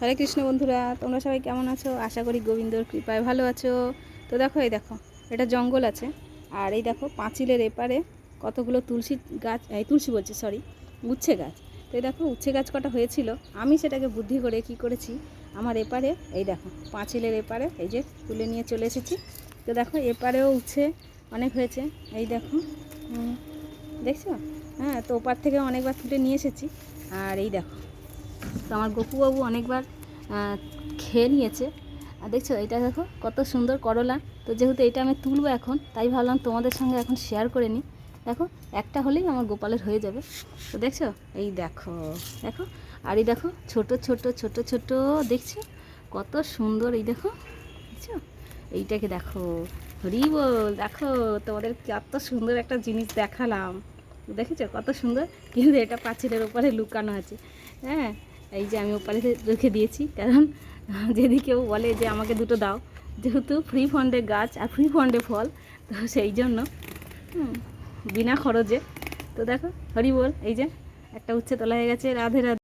হরে কৃষ্ণ বন্ধুরা, তোমরা সবাই কেমন আছো? আশা করি গোবিন্দর কৃপায় ভালো আছো। তো দেখো, এই দেখো, এটা জঙ্গল আছে। আর এই দেখো, পাঁচিলের এপারে কতগুলো তুলসী গাছ, এই তুলসী বলছি, সরি, উচ্ছে গাছ। তো এই দেখো, উচ্ছে গাছ কটা হয়েছিল, আমি সেটাকে বুদ্ধি করে কি করেছি, আমার এপারে এই দেখো, পাঁচিলের এপারে এই যে তুলে নিয়ে চলে এসেছি। তো দেখো, এপারেও উচ্ছে অনেক হয়েছে, এই দেখো, দেখছো? হ্যাঁ, তো ওপার থেকে অনেকবার তুলে নিয়ে এসেছি। আর এই দেখো, তো আমার গপুবাবু অনেকবার খেয়ে নিয়েছে। আর দেখছো, এটা দেখো কত সুন্দর করলা। তো যেহেতু এটা আমি তুলবো এখন, তাই ভাবলাম তোমাদের সঙ্গে এখন শেয়ার করে নিই। দেখো, একটা হলেই আমার গোপালের হয়ে যাবে। তো দেখছো, এই দেখো, দেখো, আর এই দেখো ছোট ছোট ছোট ছোট, দেখছো কত সুন্দর। এই দেখো, দেখছো, এইটাকে দেখো, হরি বল। দেখো, তোমাদের কত সুন্দর একটা জিনিস দেখালাম, দেখেছো কত সুন্দর। কিন্তু এটা পাঁচিলের ওপরে লুকানো আছে। হ্যাঁ, এই যে আমি ওপারে রেখে দিয়েছি, কারণ যদি কেউ বলে যে আমাকে দুটো দাও, যেহেতু ফ্রি ফান্ডে গাছ আর ফ্রি ফান্ডে ফল, তো সেই জন্য বিনা খরচে। তো দেখো, হরি বল, এই যে একটা উচ্ছে তোলা হয়ে গেছে। রাধে রাধে।